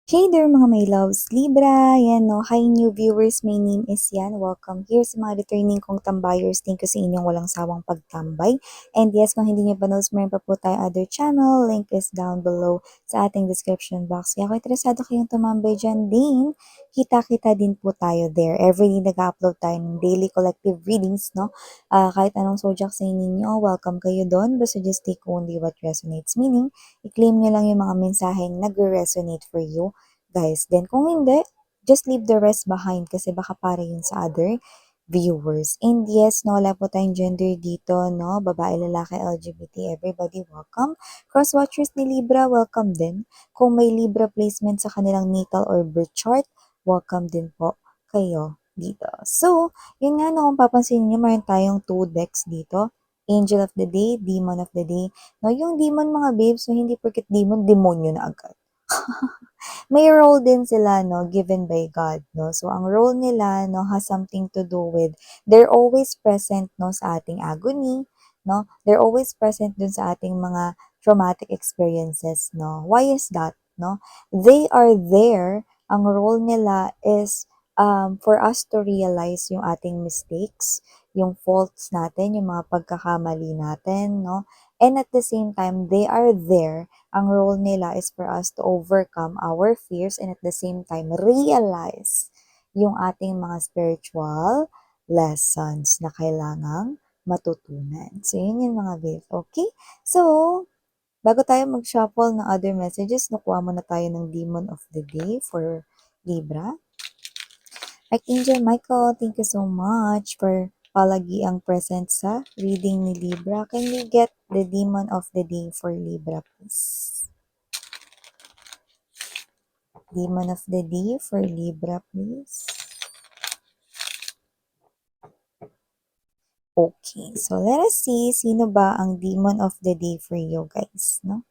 Hey there mga my loves, Libra, yan no. Hi new viewers, my name is Yan. Welcome here sa mga returning kong tambayers. Thank you sa inyong walang sawang pagtambay. And yes, kung hindi niyo pa knows, meron pa po tayo other channel. Link is down below sa ating description box. Kaya kung interesado kayong tumambay dyan din, kita-kita din po tayo there. Every day nag-upload tayo ng daily collective readings, no? Kahit anong zodiac sa ninyo, welcome kayo doon. Basta just take only what resonates. Meaning, i-claim nyo lang yung mga mensaheng nag-resonate for you guys. Then kung hindi, just leave the rest behind kasi baka para yun sa other viewers. And yes, no, wala po tayong gender dito, no? Babae, lalaki, LGBT, everybody welcome. Cross-watchers ni Libra, welcome din. Kung may Libra placement sa kanilang natal or birth chart, welcome din po kayo dito. So, yun nga no, kung papansin niyo, mayroon tayong two decks dito. Angel of the Day, Demon of the Day. No, yung demon mga babes, so hindi porket demon, demonyo na agad. May role din sila, no, given by God, no. So, ang role nila, no, has something to do with, they're always present, no, sa ating agony, no. They're always present dun sa ating mga traumatic experiences, no. Why is that, no? They are there, ang role nila is for us to realize yung ating mistakes, yung faults natin, yung mga pagkakamali natin, no. And at the same time, they are there, ang role nila is for us to overcome our fears and at the same time realize yung ating mga spiritual lessons na kailangang matutunan. So, yun yung mga babe. Okay? So, bago tayo mag-shuffle ng other messages, nakuha muna tayo ng Demon of the Day for Libra. Archangel Michael, thank you so much for palagi ang present sa reading ni Libra. Can you get the Demon of the Day for Libra, please? Demon of the Day for Libra, please. Okay, so let us see sino ba ang Demon of the Day for you guys, no?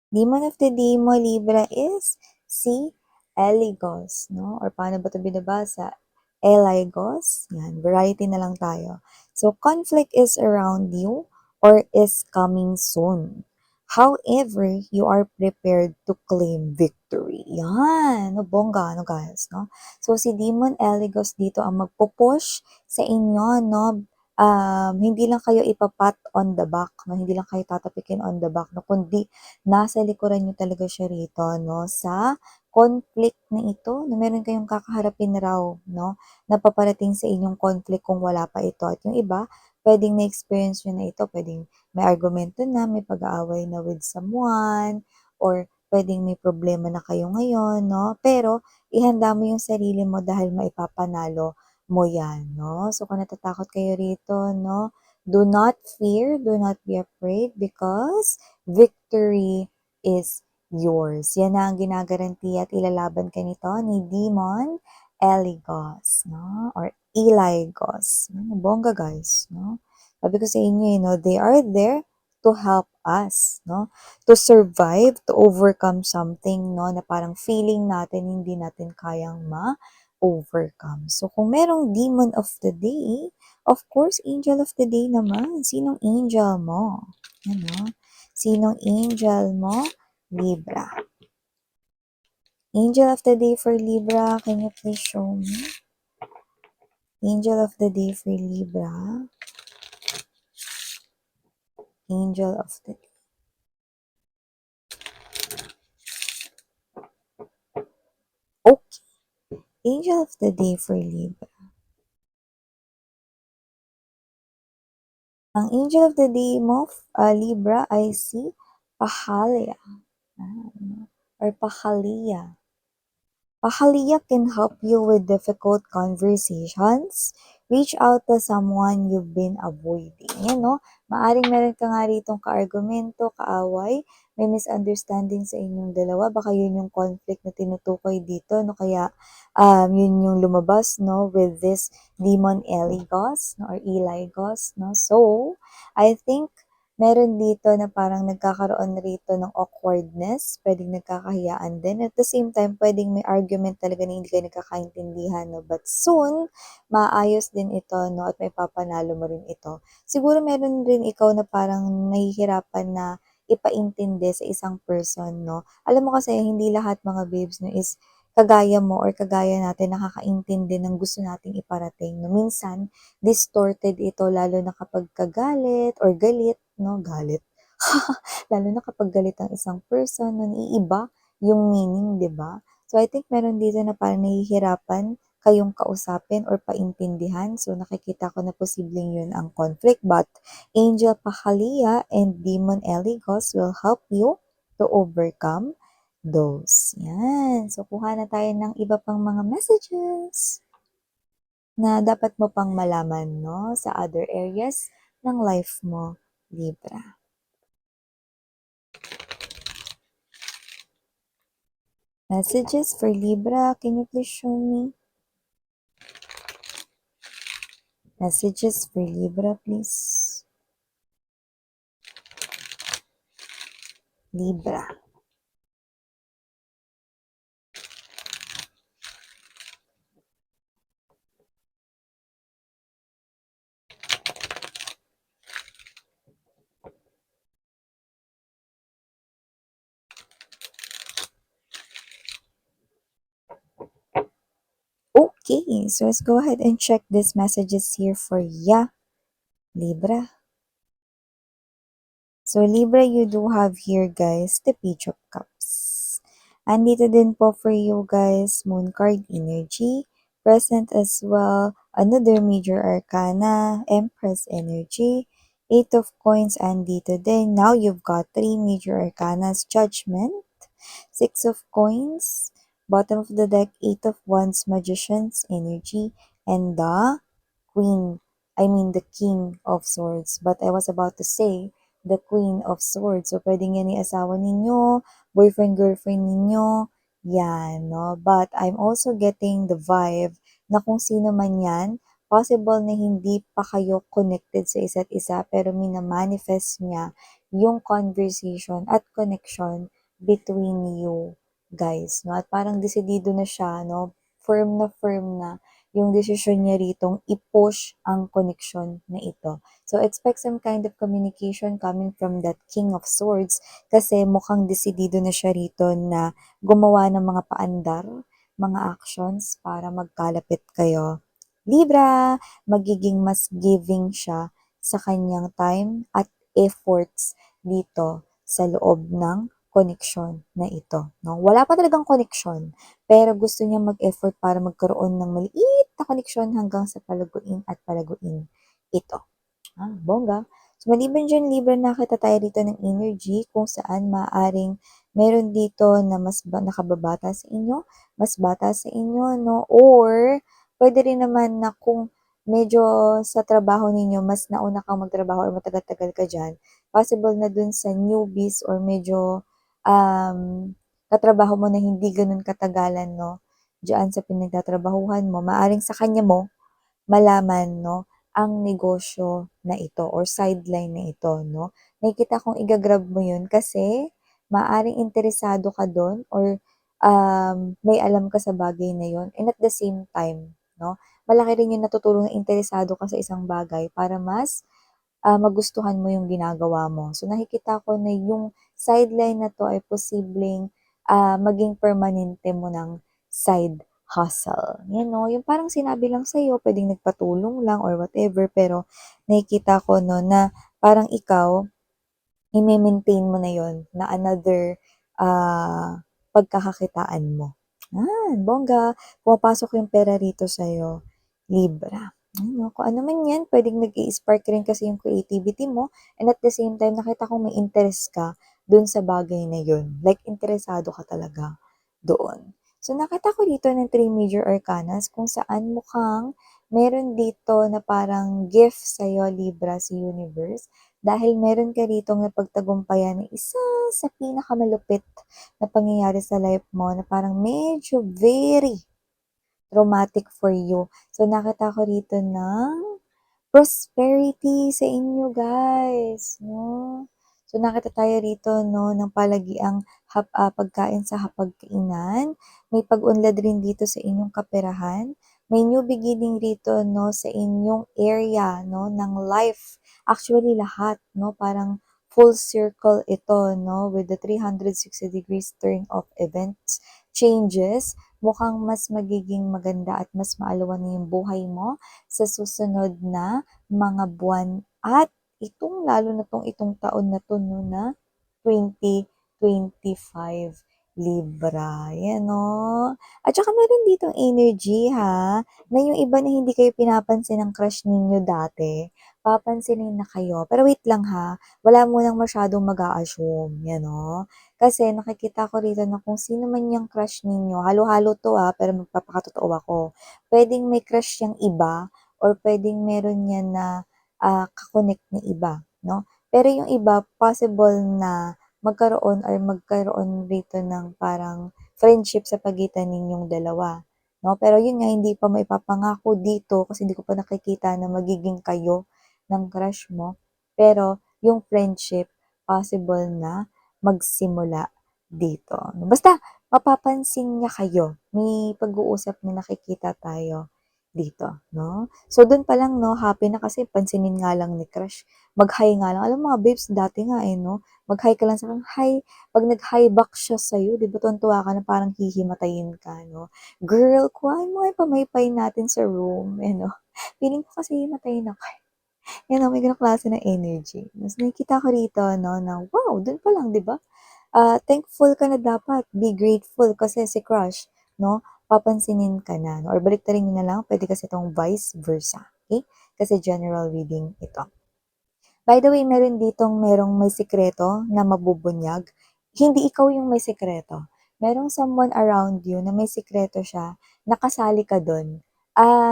Demon of the Day mo, Libra, is si Eligos, no? Or paano ba ito binabasa? Eligos. Yan, variety na lang tayo. So, conflict is around you or is coming soon. However, you are prepared to claim victory. Yan, no, bongga, no guys, no? So, si Demon Eligos dito ang magpo-push sa inyo, no? Hindi lang kayo ipapat on the back, no? Hindi lang kayo tatapikin on the back, no? Kundi nasa likuran niyo talaga siya rito, no, sa conflict na ito, na meron kayong kakaharapin raw, no, na paparating sa inyong conflict kung wala pa ito. At yung iba, pwedeng na-experience nyo na ito, pwedeng may argumento na, may pag-aaway na with someone, or pwedeng may problema na kayo ngayon, no, pero ihanda mo yung sarili mo dahil maipapanalo mo yan, no. So, kung natatakot kayo rito, no, do not fear, do not be afraid because victory is yours. Yan na ang ginagaranti at ilalaban ka nito ni Demon Eligos, no? Or Eligos. Bongga guys, no? Sabi ko sa inyo, they are there to help us, no? To survive, to overcome something, no? Na parang feeling natin, hindi natin kayang ma-overcome. So, kung merong Demon of the Day, of course, Angel of the Day naman. Sinong angel mo? Ano? Sinong angel mo? Libra. Angel of the Day for Libra, can you please show me? Angel of the Day for Libra. Angel of the Day. Okay. Angel of the Day for Libra. Ang Angel of the Day mo, Libra, ay si Pahalia. Or Pahalia. Pahalia can help you with difficult conversations. Reach out to someone you've been avoiding. Yan, no? Maaring meron ka nga ritong ka-argumento, kaaway, may misunderstanding sa inyong dalawa. Baka yun yung conflict na tinutukoy dito, no? Kaya yun yung lumabas, no? With this demon Eligos, no? Or Eligos, no? So, I think meron dito na parang nagkakaroon rito ng awkwardness, pwedeng nagkakahiyaan din. At the same time, pwedeng may argument talaga na hindi kayo nagkakaintindihan, no? But soon, maayos din ito, no? At may papanalo mo rin ito. Siguro meron rin ikaw na parang nahihirapan na ipaintindi sa isang person, no? Alam mo kasi hindi lahat mga babes, no, is kagaya mo or kagaya natin nakakaintindi ng gusto nating iparating, no? Minsan, distorted ito lalo na kapag kagalit or galit, no? Galit. Lalo na kapag galit ang isang person, no, iiba yung meaning, 'di ba? So I think meron dito na parang nahihirapan kayong kausapin or paintindihan. So nakikita ko na posibleng yun ang conflict. But Angel Pahalia and Demon Eligos will help you to overcome those. Yan. So kuha na tayo ng iba pang mga messages na dapat mo pang malaman, no, sa other areas ng life mo, Libra. Messages for Libra, can you please show me? Messages for Libra, please. Libra. Okay, so let's go ahead and check these messages here for ya, Libra. So Libra, you do have here guys, the Page of Cups. Andito din po for you guys, Moon card energy. Present as well, another major arcana, Empress energy. Eight of coins andito din. Now you've got three major arcanas, Judgment, Six of coins, bottom of the deck, Eight of wands, Magician's energy, and the Queen, the King of Swords. But I was about to say, the Queen of Swords. So, pwedeng yan asawa ninyo, boyfriend, girlfriend ninyo, yan, no? But I'm also getting the vibe na kung sino man yan, possible na hindi pa kayo connected sa isa't isa, pero minamanifest niya yung conversation at connection between you guys, no? At parang desidido na siya, no? Firm na yung desisyon niya ritong i-push ang connection na ito. So, expect some kind of communication coming from that King of Swords kasi mukhang desidido na siya rito na gumawa ng mga paandar, mga actions para magkalapit kayo. Libra, magiging mas giving siya sa kanyang time at efforts dito sa loob ng connection na ito. No? Wala pa talagang connection, pero gusto niya mag-effort para magkaroon ng maliit na koneksyon hanggang sa palaguin at palaguin ito. Bongga. So, maliban dyan, Libra, nakita tayo dito ng energy kung saan maaring meron dito na mas nakababata sa inyo, mas bata sa inyo, no? Or, pwede rin naman na kung medyo sa trabaho ninyo, mas nauna kang magtrabaho or matagal-tagal ka dyan, possible na dun sa newbies or medyo katrabaho mo na hindi ganun katagalan, no? Diyan sa pinagtatrabahuhan mo, maaring sa kanya mo malaman, no, ang negosyo na ito or sideline na ito, no? Nakikita kong igagrab mo yun kasi maaring interesado ka doon or may alam ka sa bagay na yun. And at the same time, no, malaki rin yung natutulong na interesado ka sa isang bagay para mas magustuhan mo yung ginagawa mo. So nakikita ko na yung sideline na to ay posibleng maging permanente mo ng side hustle. Yan no, yung parang sinabi lang sa'yo, pwedeng nagpatulong lang or whatever, pero nakikita ko no na parang ikaw, i-maintain mo na yon na another pagkakakitaan mo. Bongga. Pumapasok yung pera rito sa'yo. Libra. Ano, kung ano man yan, pwedeng nag-i-spark rin kasi yung creativity mo and at the same time, nakita kong may interest ka dun sa bagay na yun. Like, interesado ka talaga doon. So, nakita ko dito ng three major arcanas kung saan mukhang meron dito na parang gift sa'yo, Libra, sa universe dahil meron ka ritong napagtagumpayan na isa sa pinakamalupit na pangyayari sa life mo na parang medyo very traumatic for you. So, nakita ko rito ng prosperity sa inyo, guys, no? So, nakita tayo rito, no, ng palagiang pagkain sa hapagkainan. May pag-unlad rin dito sa inyong kaperahan. May new beginning rito, no, sa inyong area, no, ng life. Actually, lahat, no, parang full circle ito, no? With the 360 degrees turn of events, changes, mukhang mas magiging maganda at mas maalawan na yung buhay mo sa susunod na mga buwan at lalo na itong taon na to, no, na 2025. Libra, yan, no? At saka meron ditong energy, ha, na yung iba na hindi kayo pinapansin ng crush ninyo dati, papansinin na kayo. Pero wait lang, ha, wala munang masyadong mag-a-assume, yan, no? Kasi nakikita ko rito na kung sino man yung crush ninyo, halo-halo to, ha, pero magpapakatotoo ako. Pwedeng may crush yung iba or pwedeng meron yan na kakonect na iba, no? Pero yung iba, possible na magkaroon rito ng parang friendship sa pagitan ninyong dalawa, no? Pero yun nga, hindi pa maipapangako dito kasi hindi ko pa nakikita na magiging kayo ng crush mo. Pero yung friendship, possible na magsimula dito. No? Basta, mapapansin niya kayo. May pag-uusap na nakikita tayo dito, no? So, dun pa lang, no, happy na kasi pansinin nga lang ni crush. Mag-hi nga lang. Alam mo mga babes, dati nga no, mag-hi ka lang sa kanya, hi. Pag nag-hi back siya sa'yo, di ba tuwan-tuwa ka na parang hihimatayin ka, no? Girl, kuhain mo yung pamaypay natin sa room, no? Feeling ko kasi himatayin ako. Yan, may ganong klase ng energy. Mas nakikita ko rito, no, na wow, dun pa lang, di ba? Thankful ka na dapat. Be grateful kasi si crush, no? Papansinin ka na, no? Or baliktarin nyo na lang, pwede kasi itong vice versa. Okay? Kasi general reading ito. By the way, merong may sikreto na mabubunyag. Hindi ikaw yung may sikreto. Merong someone around you na may sikreto siya, nakasali ka dun.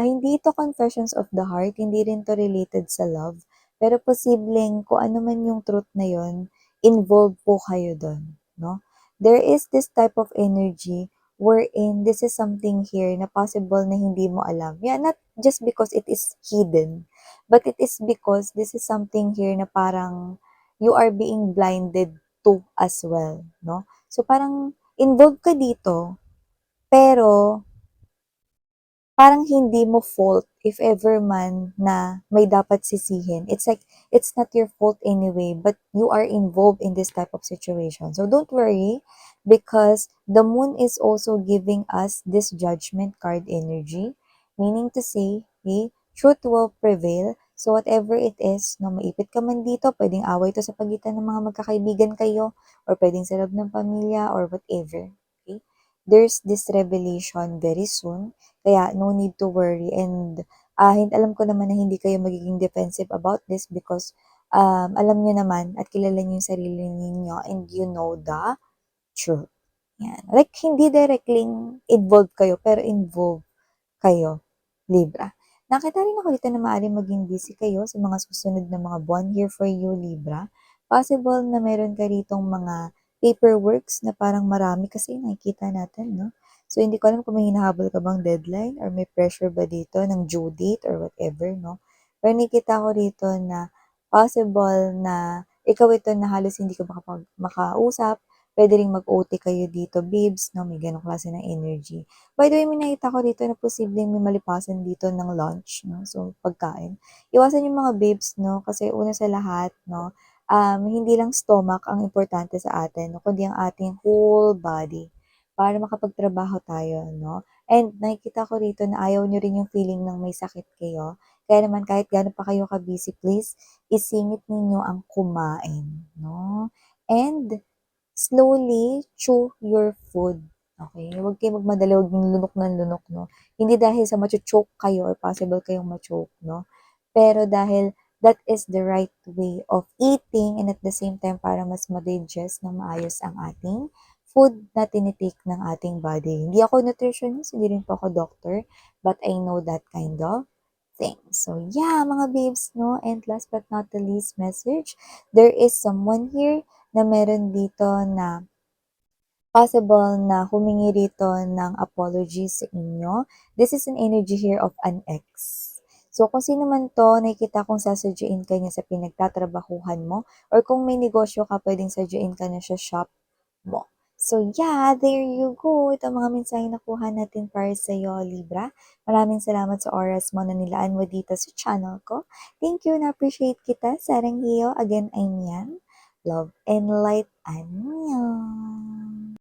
Hindi ito confessions of the heart, hindi rin to related sa love, pero posibleng kung ano man yung truth na yon, involved po kayo dun, no? There is this type of energy wherein this is something here na possible na hindi mo alam. Yeah, not just because it is hidden, but it is because this is something here na parang you are being blinded to as well, no? So parang involved ka dito, pero parang hindi mo fault if ever man na may dapat sisihin. It's like, it's not your fault anyway, but you are involved in this type of situation. So don't worry, because the moon is also giving us this judgment card energy, meaning to say, okay, truth will prevail. So whatever it is, no, maipit ka man dito, pwedeng away to sa pagitan ng mga magkakaibigan kayo, or pwedeng sa loob ng pamilya, or whatever. Okay? There's this revelation very soon, kaya no need to worry, and alam ko naman na hindi kayo magiging defensive about this because alam niyo naman at kilala niyo yung sarili niyo and you know the truth. Yan. Like, hindi directly involved kayo, pero involved kayo, Libra. Nakita rin ako dito na maaaring maging busy kayo sa mga susunod na mga buwan here for you, Libra. Possible na meron ka ritong mga paperworks na parang marami kasi nakikita natin, no? So, hindi ko alam kung may hinahabol ka bang deadline or may pressure ba dito ng due date or whatever, no? Pero nakikita ko rito na possible na ikaw ito na halos hindi ka makausap. Pwede ring mag-OT kayo dito, babes, no? May ganong klase ng energy. By the way, may nakita ko dito na posibleng may malipasan dito ng lunch, no? So, pagkain. Iwasan yung mga babes, no? Kasi una sa lahat, no? Hindi lang stomach ang importante sa atin, no? Kundi ang ating whole body para makapagtrabaho tayo, no? And nakikita ko rito na ayaw nyo rin yung feeling ng may sakit kayo. Kaya naman kahit gano'n pa kayo ka-busy, please, isingit ninyo ang kumain, no? And slowly chew your food. Okay? Huwag kayong magmadali, huwag yung lunok ng lunok, no? Hindi dahil sa macho-choke kayo or possible kayong ma-choke, no? Pero dahil that is the right way of eating and at the same time para mas ma-digest na maayos ang ating food na tinitake ng ating body. Hindi ako nutritionist, hindi rin po ako doctor, but I know that kind of thing. So yeah, mga babes, no? And last but not the least message, there is someone here na meron dito na possible na humingi rito ng apology sa inyo. This is an energy here of an ex. So, kung sino man to, nakikita kong sasadyain ka niya sa pinagtatrabahuhan mo, or kung may negosyo ka, pwedeng sadyain ka na sa shop mo. So, yeah, there you go. Ito mga mensahe na kuha natin para sa iyo, Libra. Maraming salamat sa oras mo na nilaan mo dito sa channel ko. Thank you, na-appreciate kita. Sarang hiyo, again, I'm Yan. Love and light. Annyeong!